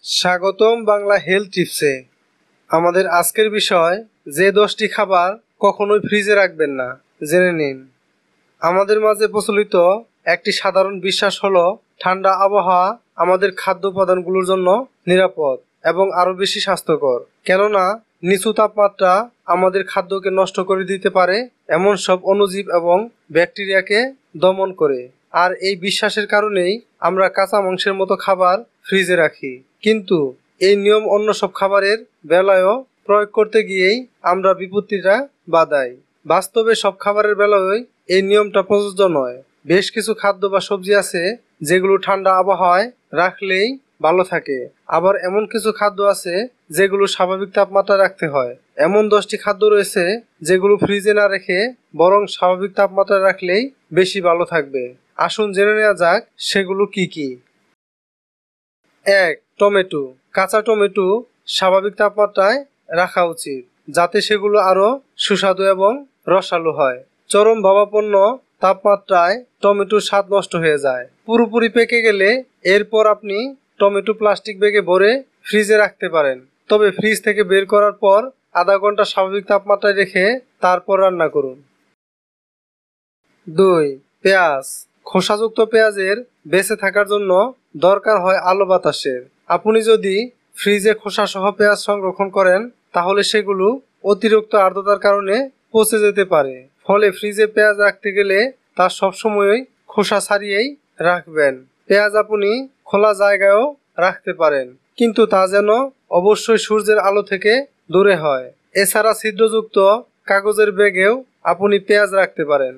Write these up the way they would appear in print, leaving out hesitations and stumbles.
স্বাগতম বাংলা হেলথ টিপসে। আমাদের আজকের বিষয়, যে 10টি খাবার কখনোই ফ্রিজে রাখবেন না, জেনে নিন। আমাদের মাঝে প্রচলিত একটি সাধারণ বিশ্বাস হলো ঠান্ডা আবহাওয়া আমাদের খাদ্য উপাদানগুলোর জন্য নিরাপদ এবং আরো বেশি স্বাস্থ্যকর, কেননা নিচু তাপমাত্রা আমাদের খাদ্যকে নষ্ট করে দিতে পারে, এমন সব অণুজীব এবং ব্যাকটেরিয়াকে দমন করে। আর এই বিশ্বাসের কারণেই আমরা কাঁচা মাংসের মতো খাবার ফ্রিজে রাখি, কিন্তু এই নিয়ম অন্য সব খাবারের বেলায়ও প্রয়োগ করতে গিয়েই আমরা বিপত্তিটা বাধাই। বাস্তবে সব খাবারের বেলায় এই নিয়মটা প্রযোজ্য নয়। বেশ কিছু খাদ্য বা সবজি আছে যেগুলো ঠান্ডা আবহাওয়ায় রাখলেই ভালো থাকে, আবার এমন কিছু খাদ্য আছে যেগুলো স্বাভাবিক তাপমাত্রায় রাখতে হয়। এমন 10টি খাদ্য রয়েছে যেগুলো ফ্রিজে না রেখে বরং স্বাভাবিক তাপমাত্রায় রাখলেই বেশি ভালো থাকবে। আসুন জেনে নেওয়া যাক সেগুলো কি কি। 1. টমেটো। কাঁচা টমেটো স্বাভাবিক তাপমাত্রায় রাখা উচিত, যাতে সেগুলো আরো সুস্বাদু এবং রসালো হয়। চরম ভাবাপন্ন তাপমাত্রায় টমেটোর স্বাদ নষ্ট হয়ে যায়। পুরোপুরি পেকে গেলে এরপর আপনি টমেটো প্লাস্টিক ব্যাগে ভরে ফ্রিজে রাখতে পারেন, তবে ফ্রিজ থেকে বের করার পর আধা ঘন্টা স্বাভাবিক তাপমাত্রায় রেখে তারপর রান্না করুন। 2. পেঁয়াজ। খোসাযুক্ত পেঁয়াজের বেঁচে থাকার জন্য দরকার হয় আলো বাতাসের। আপনি যদি ফ্রিজে খোসা সহ পেঁয়াজ সংরক্ষণ করেন তাহলে সেগুলো অতিরিক্ত আর্দ্রতার কারণে পচে যেতে পারে। ফলে ফ্রিজে পেঁয়াজ রাখতে গেলে তা সবসময়ই খোসা ছাড়িয়েই রাখবেন। পেঁয়াজ আপনি খোলা জায়গায়ও রাখতে পারেন, কিন্তু তা যেন অবশ্যই সূর্যের আলো থেকে দূরে হয়। এছাড়া ছিদ্রযুক্ত কাগজের ব্যাগেও আপনি পেঁয়াজ রাখতে পারেন।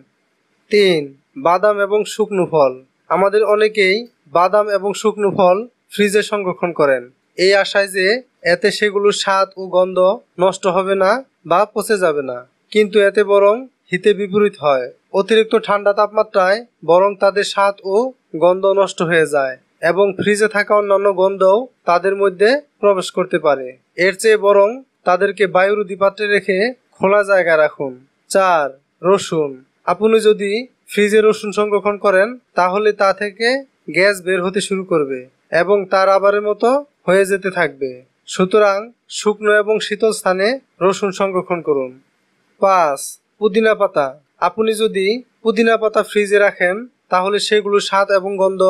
3. বাদাম এবং শুকনো ফল। আমাদের অনেকেই বাদাম এবং শুকনো ফল ফ্রিজে সংরক্ষণ করেন এই আশায় যে এতে সেগুলোর স্বাদ ও গন্ধ নষ্ট হবে না বা পচে যাবে না, কিন্তু এতে বরং হিতে বিপরীত হয়। অতিরিক্ত ঠান্ডা তাপমাত্রায় বরং তাদের স্বাদ ও গন্ধ নষ্ট হয়ে যায় এবং ফ্রিজে থাকা অন্যান্য গন্ধও তাদের মধ্যে প্রবেশ করতে পারে। এর চেয়ে বরং তাদেরকে বায়ুরোধী পাত্রে রেখে খোলা জায়গায় রাখুন। 4. রসুন। আপনি যদি ফ্রিজে রসুন সংরক্ষণ করেন তাহলে তা থেকে গ্যাস বের হতে শুরু করবে এবং তা রাবারের মতো হয়ে যেতে থাকবে। সুতরাং শুকনো এবং শীতল স্থানে রসুন সংরক্ষণ করুন। 5. পুদিনা পাতা। আপনি যদি পুদিনা পাতা ফ্রিজে রাখেন তাহলে সেগুলোর স্বাদ এবং গন্ধ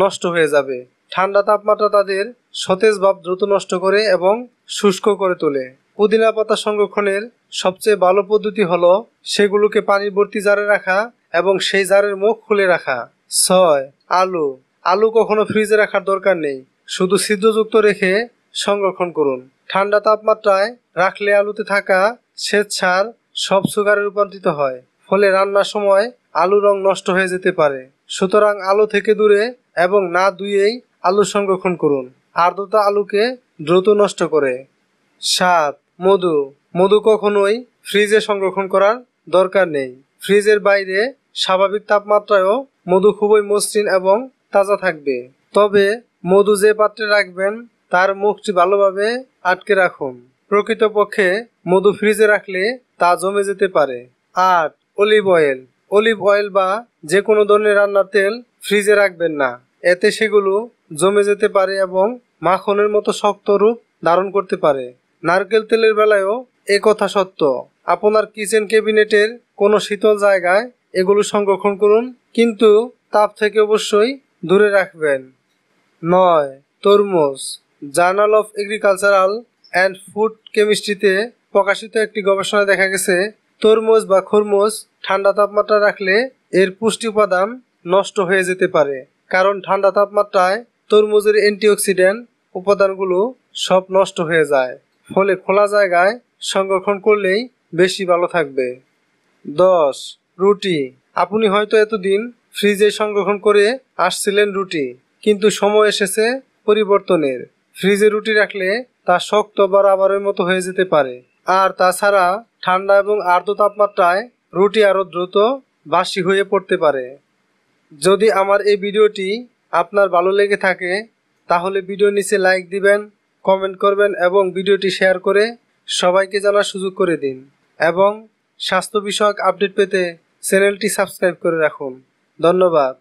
নষ্ট হয়ে যাবে। ঠান্ডা তাপমাত্রা তাদের সতেজ ভাব দ্রুত নষ্ট করে এবং শুষ্ক করে তোলে। পুদিনা পাতা সংরক্ষণের সবচেয়ে ভালো পদ্ধতি হলো সেগুলোকে পানির ভর্তি জারে রাখা এবং সেই জারের মুখ খুলে রাখা। 6. আলু। আলু কখনো ফ্রিজে রাখার দরকার নেই, শুধু ছিদ্রযুক্ত রেখে সংরক্ষণ করুন। ঠান্ডা তাপমাত্রায় রাখলে আলুতে থাকা শ্বেতসার সব সুগারে রূপান্তরিত হয়, ফলে রান্নার সময় আলুর রং নষ্ট হয়ে যেতে পারে। সুতরাং আলু থেকে দূরে এবং না ধুয়েই আলু সংরক্ষণ করুন। আর্দ্রতা আলুকে দ্রুত নষ্ট করে। 7. মধু। মধু কখনোই ফ্রিজে সংরক্ষণ করার দরকার নেই। ফ্রিজের বাইরে স্বাভাবিক তাপমাত্রায়ও মধু খুবই মসৃণ এবং তাজা থাকবে, তবে মধু যে পাত্রে রাখবেন তার মুখটি ভালোভাবে আটকে রাখুন। প্রকৃতপক্ষে মধু ফ্রিজে রাখলে তা জমে যেতে পারে। 8. Olive oil. অলিভ অয়েল বা যে কোনো ধরনের রান্নার তেল ফ্রিজে রাখবেন না, এতে সেগুলো জমে যেতে পারে এবং মাখনের মতো শক্ত রূপ ধারণ করতে পারে। নারকেল তেলের বেলায়ও এ কথা সত্য। আপনার কিচেন ক্যাবিনেটের কোনো শীতল জায়গায় এগুলো সংরক্ষণ করুন, কিন্তু তাপ থেকে অবশ্যই দূরে রাখবেন। 9. তরমুজ। Journal of agricultural and food কেমিস্ট্রিতে প্রকাশিত একটি গবেষণায় দেখা গেছে তরমুজ বা খরমুজ ঠান্ডা তাপমাত্রায় রাখলে এর পুষ্টি উপাদান নষ্ট হয়ে যেতে পারে, কারণ ঠান্ডা তাপমাত্রায় তরমুজের অ্যান্টিঅক্সিডেন্ট উপাদানগুলো সব নষ্ট হয়ে যায়। ফলে খোলা জায়গায় সংরক্ষণ করলেই বেশি ভালো থাকবে। 10. রুটি। আপনি হয়তো এতদিন ফ্রিজে সংরক্ষণ করে আসছিলেন রুটি, কিন্তু সময় এসেছে পরিবর্তনের। ফ্রিজে রুটি রাখলে তা শক্ত বা রাবারের মতো হয়ে যেতে পারে, আর তাছাড়া ঠান্ডা এবং আর্দ্র তাপমাত্রায় রুটি আরো দ্রুত বাসি হয়ে পড়তে পারে। যদি আমার এই ভিডিওটি আপনার ভালো লেগে থাকে তাহলে ভিডিওর নিচে লাইক দিবেন, কমেন্ট করবেন এবং ভিডিওটি শেয়ার করে সবাইকে জানার সুযোগ করে দিন, এবং স্বাস্থ্য বিষয়ক আপডেট পেতে চ্যানেলটি সাবস্ক্রাইব করে রাখুন। ধন্যবাদ।